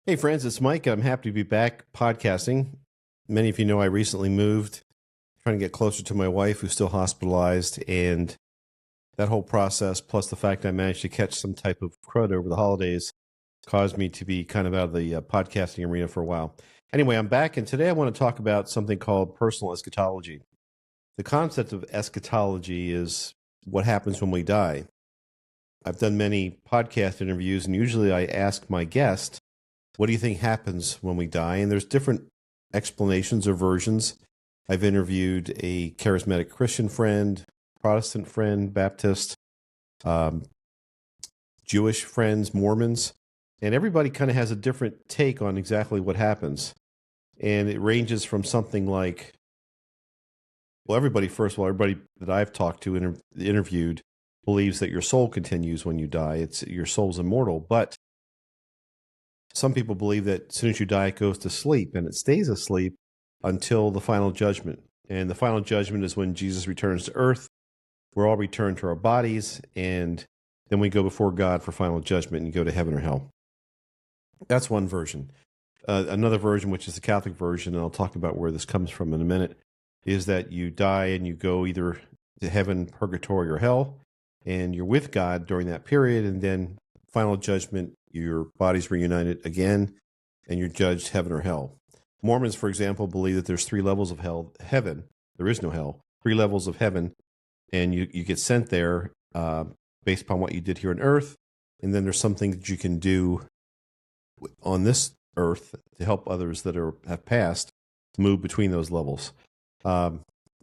Hey friends, it's Mike. I'm happy to be back podcasting. Many of you know I recently moved, trying to get closer to my wife who's still hospitalized, and that whole process, plus the fact I managed to catch some type of crud over the holidays, caused me to be kind of out of the podcasting arena for a while. Anyway, I'm back, and today I want to talk about something called personal eschatology. The concept of eschatology is what happens when we die. I've done many podcast interviews, and usually I ask my guest, what do you think happens when we die? And there's different explanations or versions. I've interviewed a charismatic Christian friend, Protestant friend, Baptist, Jewish friends, Mormons, and everybody kind of has a different take on exactly what happens. And it ranges from something like, well, everybody that I've talked to, interviewed, believes that your soul continues when you die. Your soul's immortal, but some people believe that as soon as you die, it goes to sleep, and it stays asleep until the final judgment. And the final judgment is when Jesus returns to earth. We're all returned to our bodies, and then we go before God for final judgment and go to heaven or hell. That's one version. Another version, which is the Catholic version, and I'll talk about where this comes from in a minute, is that you die and you go either to heaven, purgatory, or hell, and you're with God during that period, and then final judgment, your body's reunited again, and you're judged heaven or hell. Mormons, for example, believe that there's 3 levels of heaven. There is no hell. 3 levels of heaven, and you get sent there based upon what you did here on earth, and then there's something that you can do on this earth to help others that have passed move between those levels.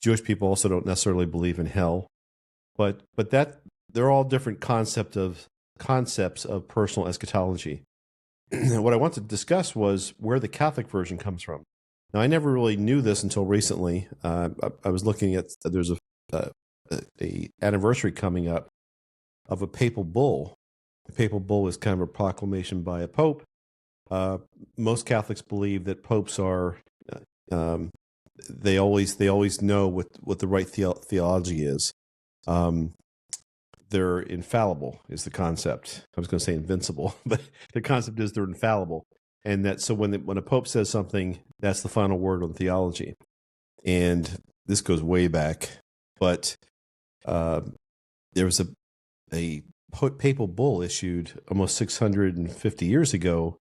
Jewish people also don't necessarily believe in hell, but that they're all different concepts of personal eschatology. What I want to discuss was where the Catholic version comes from. Now, I never really knew this until recently. I was looking at, there's a anniversary coming up of a papal bull. A papal bull is kind of a proclamation by a pope. Most Catholics believe that popes are, they always know what the right theology is. They're infallible is the concept. I was going to say invincible, but the concept is they're infallible. And that so when a pope says something, that's the final word on theology. And this goes way back, but there was a papal bull issued almost 650 years ago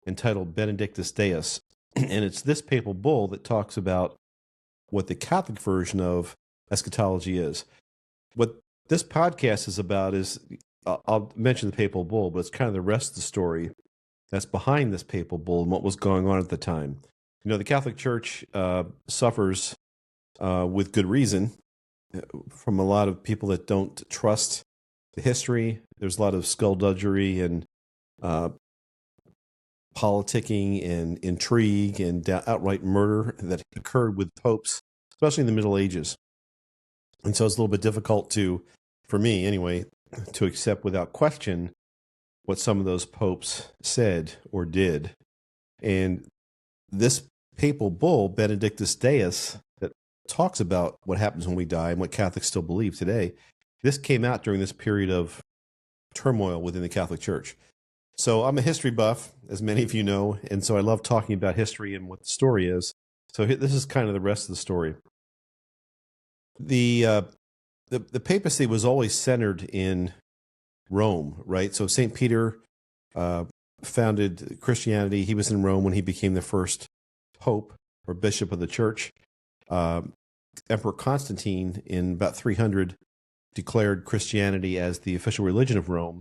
entitled Benedictus Deus. And it's this papal bull that talks about what the Catholic version of eschatology is. What this podcast is about is, I'll mention the papal bull, but it's kind of the rest of the story that's behind this papal bull and what was going on at the time. You know, the Catholic Church suffers with good reason from a lot of people that don't trust the history. There's a lot of skullduggery and politicking and intrigue and outright murder that occurred with popes, especially in the Middle Ages. And so it's a little bit difficult for me anyway, to accept without question what some of those popes said or did. And this papal bull, Benedictus Deus, that talks about what happens when we die and what Catholics still believe today, this came out during this period of turmoil within the Catholic Church. So I'm a history buff, as many of you know, and so I love talking about history and what the story is. So this is kind of the rest of the story. The papacy was always centered in Rome, right? So St. Peter founded Christianity. He was in Rome when he became the first pope or bishop of the church. Emperor Constantine, in about 300, declared Christianity as the official religion of Rome.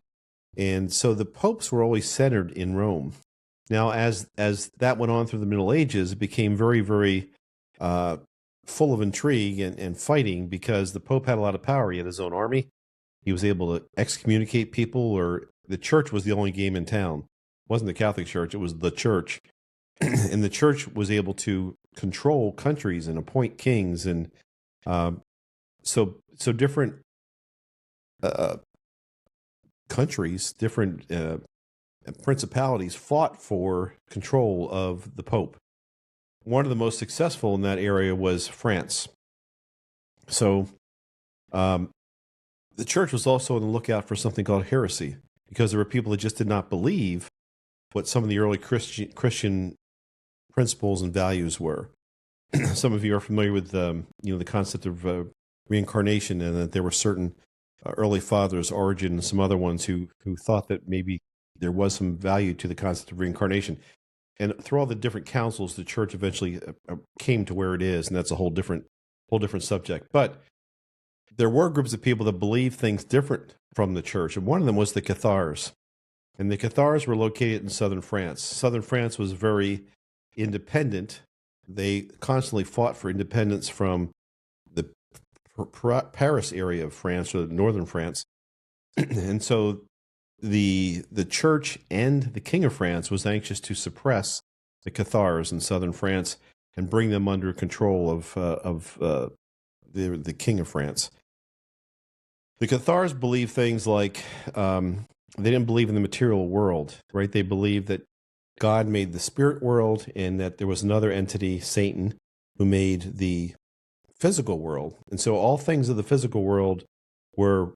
And so the popes were always centered in Rome. Now, as that went on through the Middle Ages, it became very, very full of intrigue and fighting, because the Pope had a lot of power. He had his own army. He was able to excommunicate people, or the church was the only game in town. It wasn't the Catholic Church, it was the church. And the church was able to control countries and appoint kings. And so different countries, different principalities fought for control of the Pope. One of the most successful in that area was France. So the church was also on the lookout for something called heresy, because there were people that just did not believe what some of the early Christian principles and values were. Some of you are familiar with the concept of reincarnation, and that there were certain early fathers, Origen and some other ones, who thought that maybe there was some value to the concept of reincarnation. And through all the different councils, the church eventually came to where it is, and that's a whole different subject. But there were groups of people that believed things different from the church, and one of them was the Cathars. And the Cathars were located in southern France. Southern France was very independent. They constantly fought for independence from the Paris area of France, or northern France. And so the church and the King of France was anxious to suppress the Cathars in southern France and bring them under control of the King of France. The Cathars believed things like they didn't believe in the material world, right? They believed that God made the spirit world and that there was another entity, Satan, who made the physical world. And so all things of the physical world were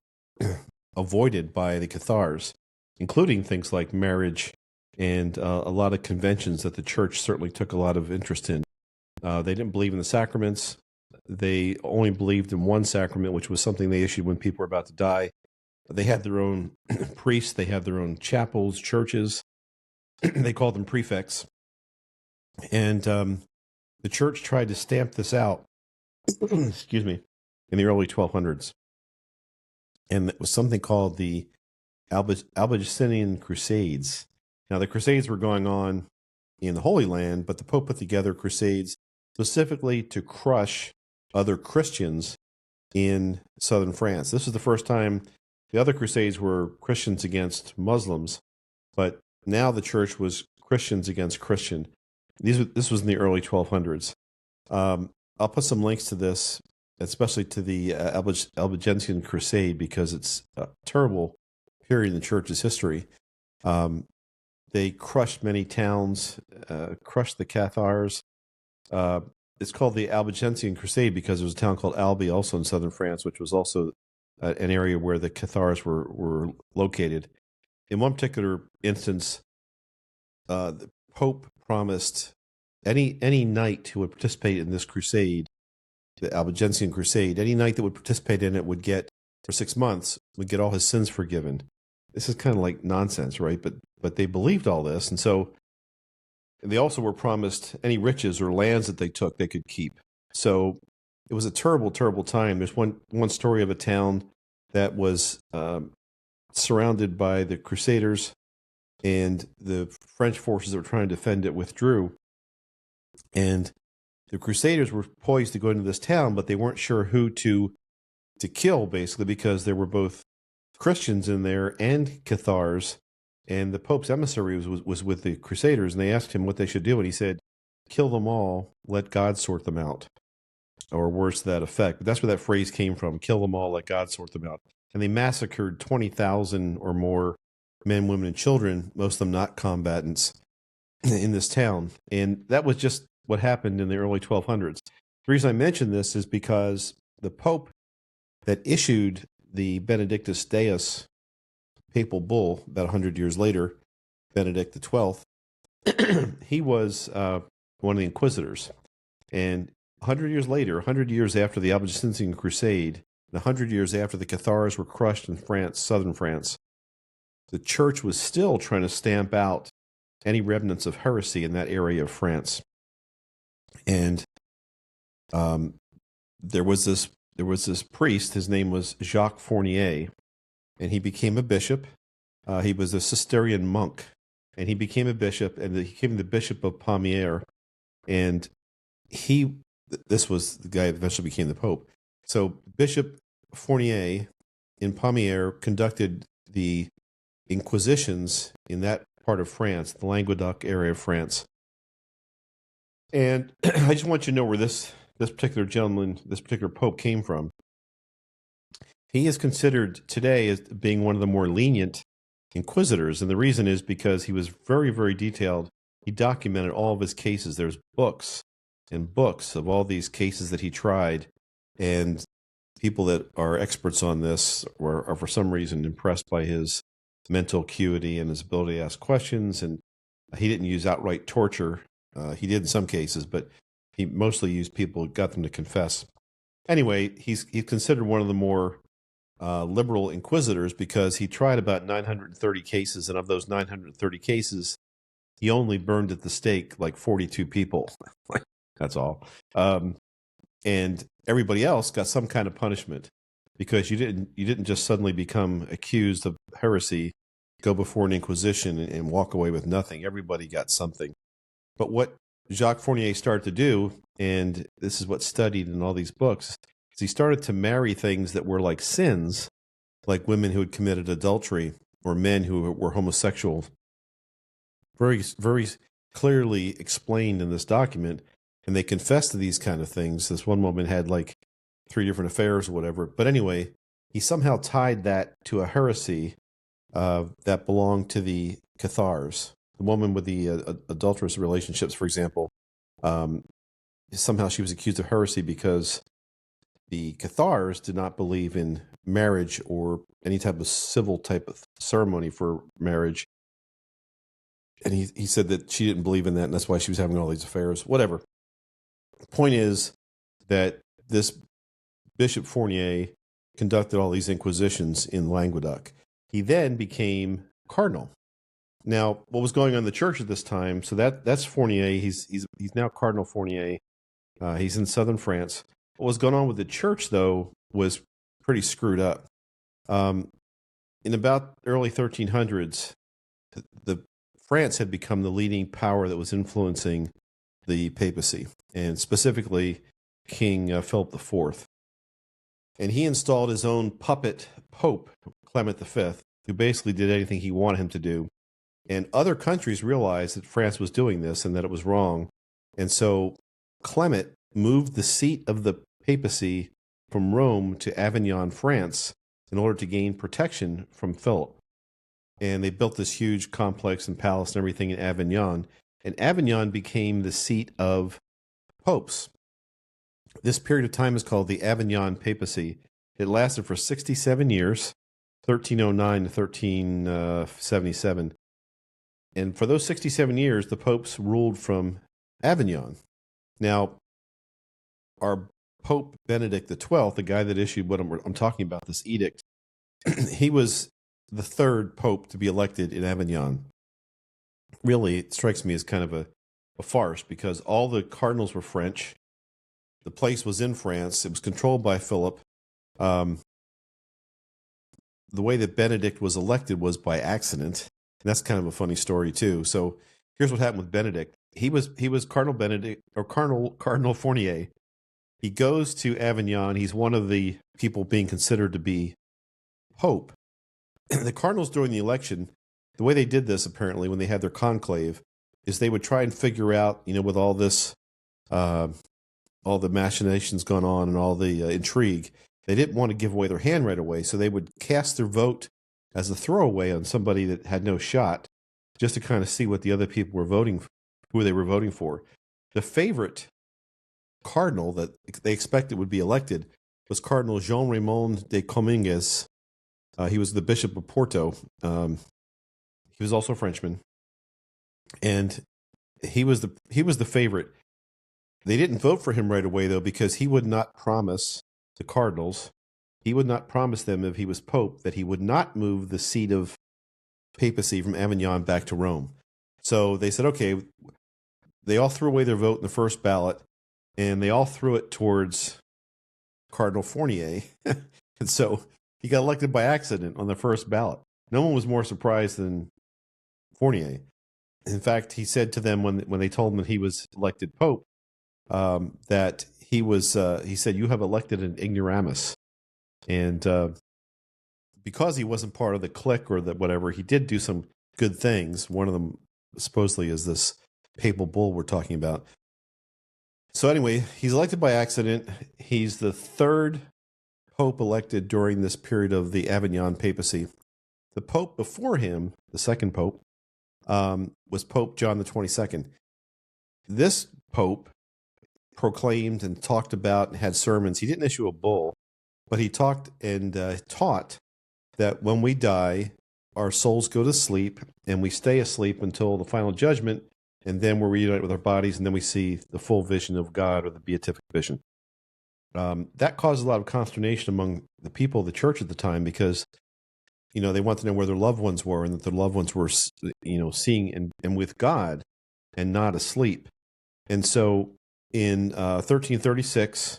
avoided by the Cathars, including things like marriage and a lot of conventions that the church certainly took a lot of interest in. They didn't believe in the sacraments. They only believed in one sacrament, which was something they issued when people were about to die. They had their own priests. They had their own chapels, churches. They called them prefects. And the church tried to stamp this out, excuse me, in the early 1200s. And it was something called the Albigensian Crusades. Now, the Crusades were going on in the Holy Land, but the Pope put together crusades specifically to crush other Christians in southern France. This was the first time. The other crusades were Christians against Muslims, but now the church was Christians against Christian. This was in the early 1200s. I'll put some links to this, especially to the Albigensian Crusade, because it's a terrible period in the church's history. They crushed many towns, crushed the Cathars. It's called the Albigensian Crusade because there was a town called Albi, also in southern France, which was also an area where the Cathars were located. In one particular instance, the Pope promised any knight who would participate in this crusade, the Albigensian Crusade, any knight that would participate in it would get, for 6 months, would get all his sins forgiven. This is kind of like nonsense, right? But they believed all this, and so they also were promised any riches or lands that they took, they could keep. So it was a terrible, terrible time. There's one story of a town that was surrounded by the Crusaders, and the French forces that were trying to defend it withdrew. And the Crusaders were poised to go into this town, but they weren't sure who to kill, basically, because there were both Christians in there and Cathars. And the Pope's emissary was with the Crusaders, and they asked him what they should do, and he said, "Kill them all, let God sort them out," or words to that effect. But that's where that phrase came from: "Kill them all, let God sort them out." And they massacred 20,000 or more men, women, and children, most of them not combatants, in this town. And that was just what happened in the early 1200s. The reason I mention this is because the Pope that issued the Benedictus Deus papal bull about 100 years later, Benedict XII, he was one of the inquisitors. And 100 years later, 100 years after the Albigensian Crusade, and 100 years after the Cathars were crushed in France, southern France, the church was still trying to stamp out any remnants of heresy in that area of France. And there was this priest. His name was Jacques Fournier, and he became a bishop. He was a Cistercian monk, and he became a bishop, and he became the Bishop of Pamiers. And this was the guy that eventually became the Pope. So Bishop Fournier in Pamiers conducted the inquisitions in that part of France, the Languedoc area of France. And I just want you to know where this particular gentleman, this particular Pope, came from. He is considered today as being one of the more lenient inquisitors, and the reason is because he was very, very detailed. He documented all of his cases. There's books and books of all these cases that he tried, and people that are experts on this are for some reason impressed by his mental acuity and his ability to ask questions. And He didn't use outright torture. He did in some cases, but he mostly used people, got them to confess. Anyway, he's considered one of the more liberal inquisitors because he tried about 930 cases, and of those 930 cases, he only burned at the stake like 42 people. That's all. And everybody else got some kind of punishment because you didn't just suddenly become accused of heresy, go before an inquisition, and walk away with nothing. Everybody got something. But what Jacques Fournier started to do, and this is what's studied in all these books, is he started to marry things that were like sins, like women who had committed adultery or men who were homosexual, very, very clearly explained in this document. And they confessed to these kind of things. This one woman had like 3 different affairs or whatever. But anyway, he somehow tied that to a heresy that belonged to the Cathars. The woman with the adulterous relationships, for example, somehow she was accused of heresy because the Cathars did not believe in marriage or any type of civil type of ceremony for marriage. And he said that she didn't believe in that, and that's why she was having all these affairs, whatever. The point is that this Bishop Fournier conducted all these inquisitions in Languedoc. He then became cardinal. Now, what was going on in the church at this time? So that's Fournier. He's now Cardinal Fournier. He's in southern France. What was going on with the church, though, was pretty screwed up. In about early 1300s, the France had become the leading power that was influencing the papacy, and specifically King Philip IV. And he installed his own puppet Pope, Clement V, who basically did anything he wanted him to do. And other countries realized that France was doing this and that it was wrong. And so Clement moved the seat of the papacy from Rome to Avignon, France, in order to gain protection from Philip. And they built this huge complex and palace and everything in Avignon. And Avignon became the seat of popes. This period of time is called the Avignon Papacy. It lasted for 67 years, 1309 to 1377. And for those 67 years, the popes ruled from Avignon. Now, our Pope Benedict XII, the guy that issued what I'm talking about, this edict, he was the third pope to be elected in Avignon. Really, it strikes me as kind of a farce because all the cardinals were French. The place was in France. It was controlled by Philip. The way that Benedict was elected was by accident. And that's kind of a funny story too. So here's what happened with Benedict. He was Cardinal Benedict, or Cardinal Fournier. He goes to Avignon. He's one of the people being considered to be Pope. The cardinals during the election, the way they did this apparently when they had their conclave, is they would try and figure out, with all this, all the machinations going on and all the intrigue, they didn't want to give away their hand right away, so they would cast their vote as a throwaway on somebody that had no shot, just to kind of see what the other people were voting, who they were voting for. The favorite cardinal that they expected would be elected was Cardinal Jean Raymond de Comminges. He was the Bishop of Porto. He was also a Frenchman, and he was the favorite. They didn't vote for him right away though, because he would not promise the cardinals. He would not promise them if he was Pope that he would not move the seat of papacy from Avignon back to Rome. So they said, okay, they all threw away their vote in the first ballot, and they all threw it towards Cardinal Fournier. And so he got elected by accident on the first ballot. No one was more surprised than Fournier. In fact, he said to them when they told him that he was elected Pope, that he said, "You have elected an ignoramus." And because he wasn't part of the clique or the whatever, he did do some good things. One of them supposedly is this papal bull we're talking about. So anyway, he's elected by accident. He's the third pope elected during this period of the Avignon Papacy. The pope before him, the second pope, was Pope John the 22nd. This pope proclaimed and talked about and had sermons. He didn't issue a bull, but he talked and taught that when we die, our souls go to sleep, and we stay asleep until the final judgment, and then we're reunited with our bodies, and then we see the full vision of God, or the Beatific Vision. That caused a lot of consternation among the people of the church at the time, because they want to know where their loved ones were, and that their loved ones were seeing and with God and not asleep. And so in 1336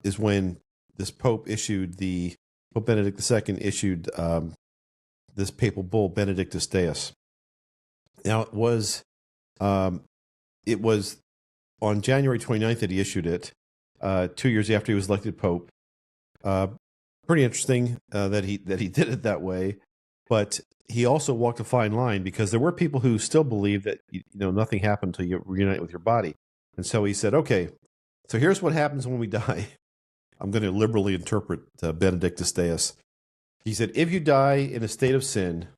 is when this Pope Benedict II issued this papal bull, Benedictus Deus. Now it was on January 29th that he issued it, 2 years after he was elected Pope. Pretty interesting that he did it that way, but he also walked a fine line, because there were people who still believed that nothing happened until you reunite with your body. And so he said, okay, so here's what happens when we die. I'm going to liberally interpret Benedictus Deus. He said, if you die in a state of sin,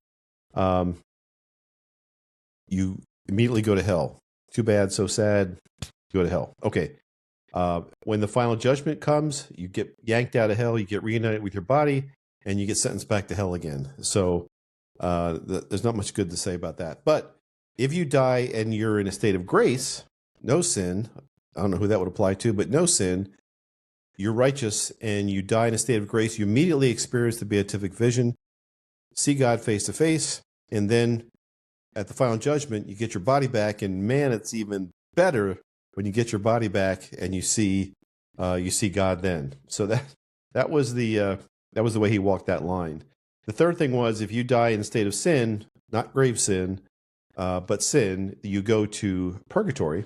you immediately go to hell. Too bad, so sad, go to hell. Okay. When the final judgment comes, you get yanked out of hell, you get reunited with your body, and you get sentenced back to hell again. So there's not much good to say about that. But if you die and you're in a state of grace, no sin, I don't know who that would apply to, but no sin, you're righteous, and you die in a state of grace, you immediately experience the Beatific Vision, see God face to face, and then at the final judgment, you get your body back, and man, it's even better when you get your body back and you see God then. So that was the way he walked that line. The third thing was, if you die in a state of sin, not grave sin, but sin, you go to purgatory.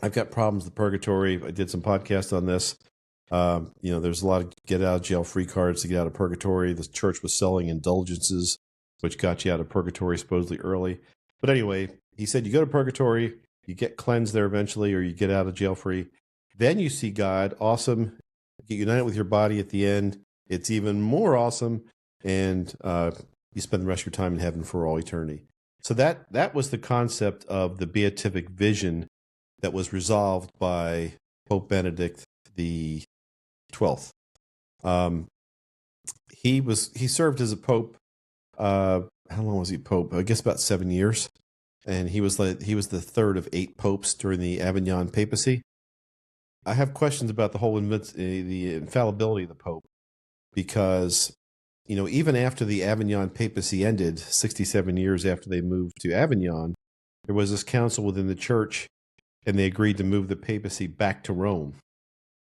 I've got problems with purgatory. I did some podcasts on this. There's a lot of get out of jail free cards to get out of purgatory. The church was selling indulgences, which got you out of purgatory supposedly early. But anyway, he said you go to purgatory, you get cleansed there eventually, or you get out of jail free. Then you see God, awesome. Get united with your body at the end. It's even more awesome. And you spend the rest of your time in heaven for all eternity. So that was the concept of the Beatific Vision that was resolved by Pope Benedict XII. He served as a pope. How long was he pope? I guess about 7 years. And he was the third of 8 popes during the Avignon Papacy. I have questions about the whole the infallibility of the Pope, because even after the Avignon Papacy ended, 67 years after they moved to Avignon, there was this council within the church, and they agreed to move the papacy back to Rome.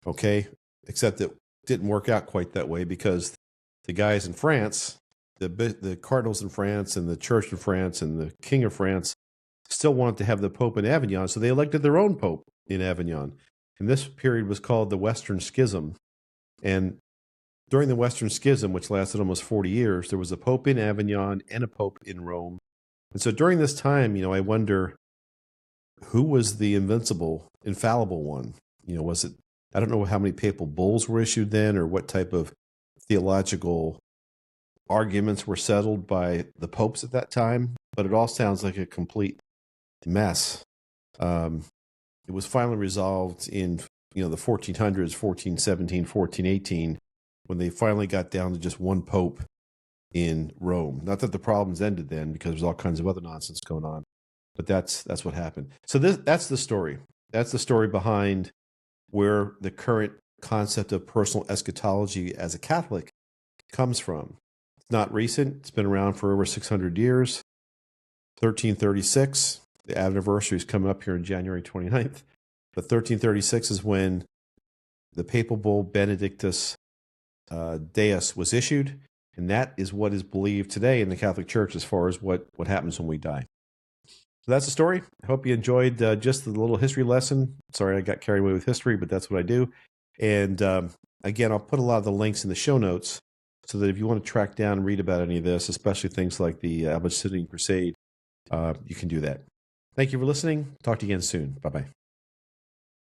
Okay, except it didn't work out quite that way, because the guys in France, the cardinals in France, and the church in France, and the king of France still wanted to have the Pope in Avignon, so they elected their own Pope in Avignon. And this period was called the Western Schism. And during the Western Schism, which lasted almost 40 years, there was a Pope in Avignon and a Pope in Rome. And so during this time, I wonder, who was the infallible one? Was it, I don't know how many papal bulls were issued then, or what type of theological arguments were settled by the popes at that time, but it all sounds like a complete mess. It was finally resolved in the 1400s, 1417, 1418, when they finally got down to just one pope in Rome. Not that the problems ended then, because there's all kinds of other nonsense going on, but that's what happened. So that's the story. That's the story behind where the current concept of personal eschatology as a Catholic comes from. It's not recent. It's been around for over 600 years. 1336, the anniversary is coming up here on January 29th. But 1336 is when the papal bull Benedictus Deus was issued, and that is what is believed today in the Catholic Church as far as what happens when we die. So that's the story. I hope you enjoyed just the little history lesson. Sorry I got carried away with history, but that's what I do. And again, I'll put a lot of the links in the show notes, so that if you want to track down and read about any of this, especially things like the Albigensian Crusade, you can do that. Thank you for listening. Talk to you again soon. Bye-bye.